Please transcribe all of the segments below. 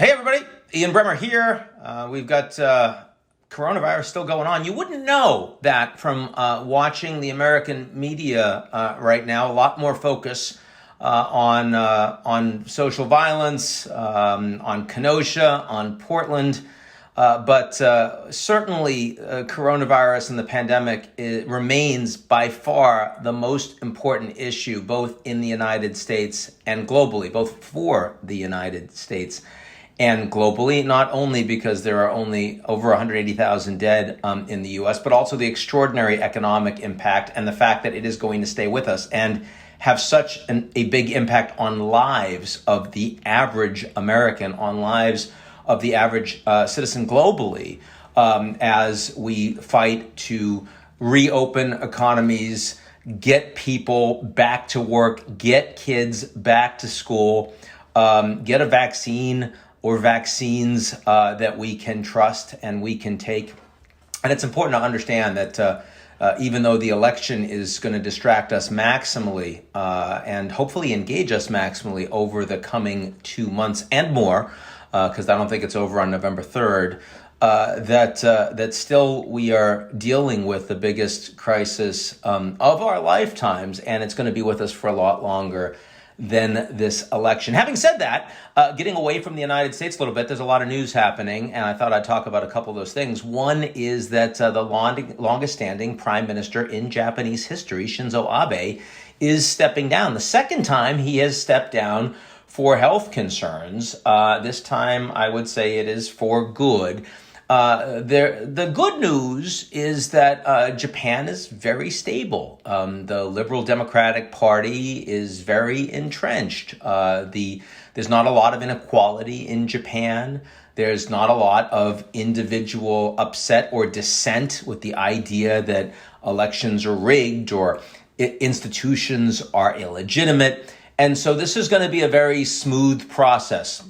Hey everybody, Ian Bremmer here. We've got coronavirus still going on. You wouldn't know that from watching the American media right now. A lot more focus on social violence, on Kenosha, on Portland. But certainly coronavirus and the pandemic remains by far the most important issue, both in the United States and globally, both for the United States and globally, not only because there are only over 180,000 dead in the U.S., but also the extraordinary economic impact and the fact that it is going to stay with us and have such a big impact on lives of the average American, on lives of the average citizen globally, as we fight to reopen economies, get people back to work, get kids back to school, get a vaccine or vaccines that we can trust and we can take. And it's important to understand that even though the election is going to distract us maximally and hopefully engage us maximally over the coming 2 months and more, because I don't think it's over on November 3rd, that still we are dealing with the biggest crisis of our lifetimes, and it's going to be with us for a lot longer than this election. Having said that, getting away from the United States a little bit, there's a lot of news happening, and I thought I'd talk about a couple of those things. One is that the longest-standing prime minister in Japanese history, Shinzo Abe, is stepping down. The second time he has stepped down for health concerns. This time, I would say it is for good. The good news is that Japan is very stable. The Liberal Democratic Party is very entrenched. There's not a lot of inequality in Japan. There's not a lot of individual upset or dissent with the idea that elections are rigged or institutions are illegitimate. And so this is going to be a very smooth process.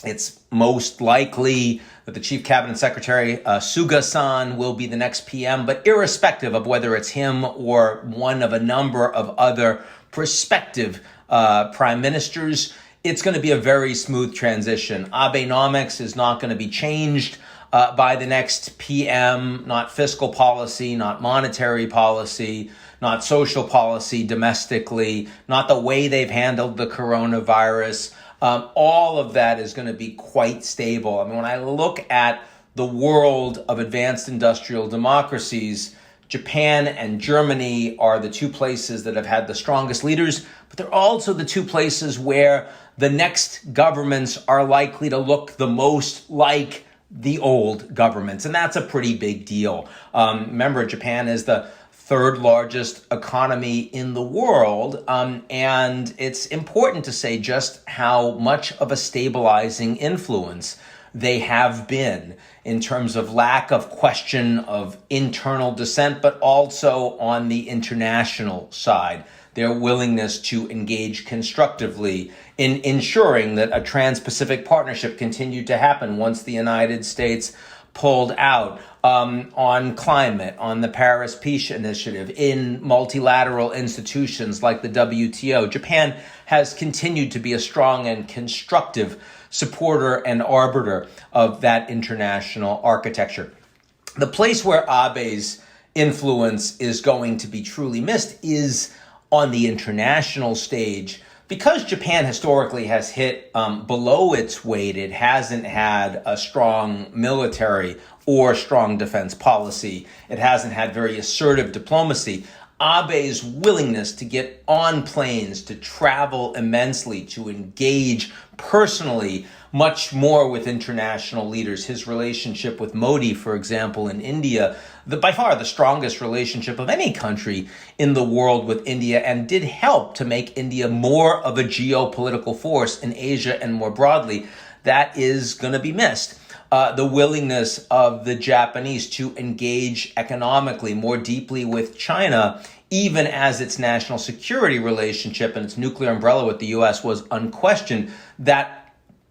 It's most likely that the Chief Cabinet Secretary, Suga-san, will be the next PM, but irrespective of whether it's him or one of a number of other prospective prime ministers, it's going to be a very smooth transition. Abenomics is not going to be changed by the next PM, not fiscal policy, not monetary policy, not social policy domestically, not the way they've handled the coronavirus. All of that is going to be quite stable. I mean, when I look at the world of advanced industrial democracies, Japan and Germany are the two places that have had the strongest leaders, but they're also the two places where the next governments are likely to look the most like the old governments. And that's a pretty big deal. Remember, Japan is the third largest economy in the world. And it's important to say just how much of a stabilizing influence they have been in terms of lack of question of internal dissent, but also on the international side, their willingness to engage constructively in ensuring that a Trans-Pacific Partnership continued to happen once the United States pulled out, on climate, on the Paris Peace Initiative, in multilateral institutions like the WTO. Japan has continued to be a strong and constructive supporter and arbiter of that international architecture. The place where Abe's influence is going to be truly missed is on the international stage. Because Japan historically has hit below its weight, it hasn't had a strong military or strong defense policy. It hasn't had very assertive diplomacy. Abe's willingness to get on planes, to travel immensely, to engage personally much more with international leaders. His relationship with Modi, for example, in India, by far the strongest relationship of any country in the world with India, and did help to make India more of a geopolitical force in Asia and more broadly. That is going to be missed. The willingness of the Japanese to engage economically more deeply with China, even as its national security relationship and its nuclear umbrella with the U.S. was unquestioned, that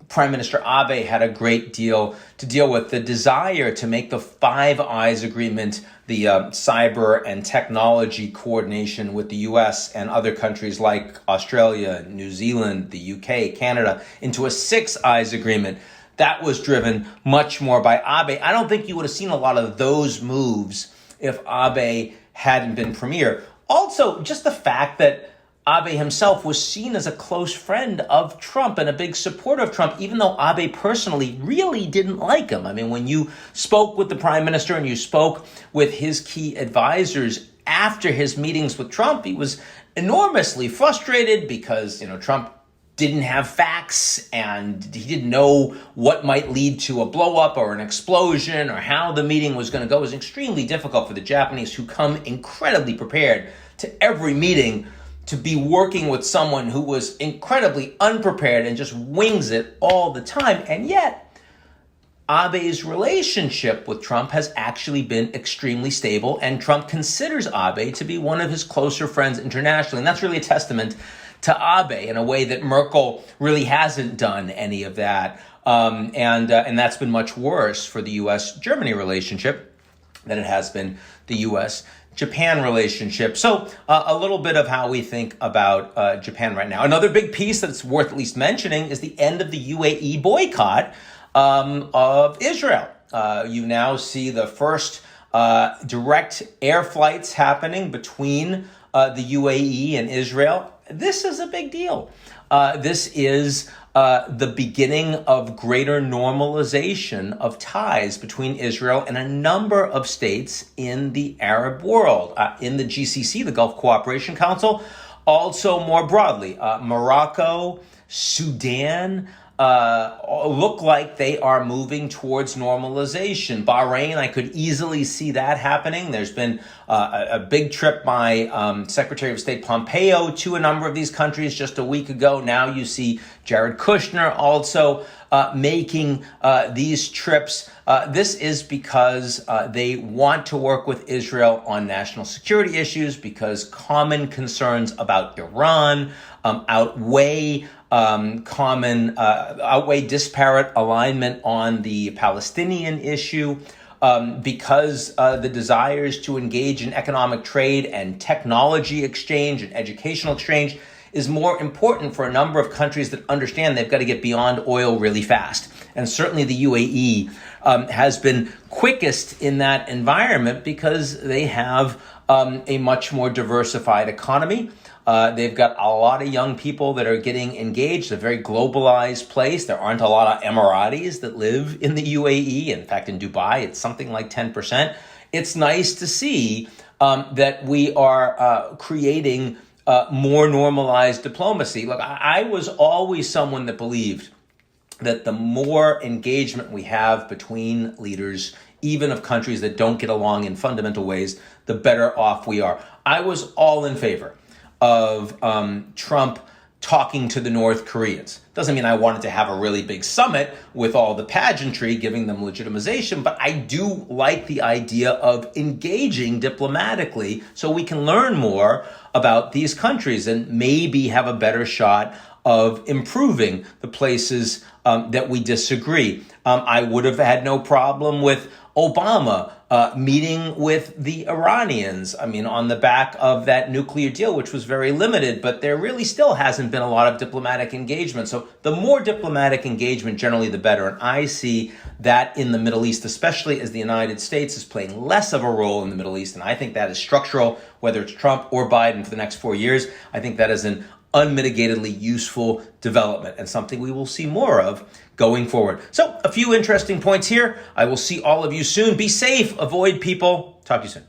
Prime Minister Abe had a great deal to deal with. The desire to make the Five Eyes Agreement, the cyber and technology coordination with the U.S. and other countries like Australia, New Zealand, the UK, Canada, into a Six Eyes Agreement that was driven much more by Abe. I don't think you would have seen a lot of those moves if Abe hadn't been premier. Also, just the fact that Abe himself was seen as a close friend of Trump and a big supporter of Trump, even though Abe personally really didn't like him. I mean, when you spoke with the prime minister and you spoke with his key advisors after his meetings with Trump, he was enormously frustrated because, Trump didn't have facts and he didn't know what might lead to a blow up or an explosion or how the meeting was going to go. It was extremely difficult for the Japanese, who come incredibly prepared to every meeting, to be working with someone who was incredibly unprepared and just wings it all the time. And yet, Abe's relationship with Trump has actually been extremely stable, and Trump considers Abe to be one of his closer friends internationally. And that's really a testament to Abe in a way that Merkel really hasn't done any of that. And that's been much worse for the U.S.-Germany relationship than it has been the U.S.-Japan relationship. So a little bit of how we think about Japan right now. Another big piece that's worth at least mentioning is the end of the UAE boycott of Israel. You now see the first direct air flights happening between the UAE and Israel. This is a big deal. This is the beginning of greater normalization of ties between Israel and a number of states in the Arab world, in the GCC, the Gulf Cooperation Council, also more broadly. Morocco, Sudan, look like they are moving towards normalization. Bahrain, I could easily see that happening. There's been a big trip by Secretary of State Pompeo to a number of these countries just a week ago. Now you see Jared Kushner also making these trips. This is because they want to work with Israel on national security issues, because common concerns about Iran outweigh disparate alignment on the Palestinian issue, because the desires to engage in economic trade and technology exchange and educational exchange is more important for a number of countries that understand they've got to get beyond oil really fast. And certainly the UAE has been quickest in that environment because they have a much more diversified economy. They've got a lot of young people that are getting engaged, a very globalized place. There aren't a lot of Emiratis that live in the UAE. In fact, in Dubai, it's something like 10%. It's nice to see that we are creating more normalized diplomacy. Look, I was always someone that believed that the more engagement we have between leaders, even of countries that don't get along in fundamental ways, the better off we are. I was all in favor of Trump talking to the North Koreans. Doesn't mean I wanted to have a really big summit with all the pageantry, giving them legitimization, but I do like the idea of engaging diplomatically so we can learn more about these countries and maybe have a better shot of improving the places that we disagree. I would have had no problem with Obama meeting with the Iranians, on the back of that nuclear deal, which was very limited, but there really still hasn't been a lot of diplomatic engagement. So the more diplomatic engagement, generally the better. And I see that in the Middle East, especially as the United States is playing less of a role in the Middle East. And I think that is structural, whether it's Trump or Biden for the next 4 years. I think that is an unmitigatedly useful development and something we will see more of going forward. So a few interesting points here. I will see all of you soon. Be safe. Avoid people. Talk to you soon.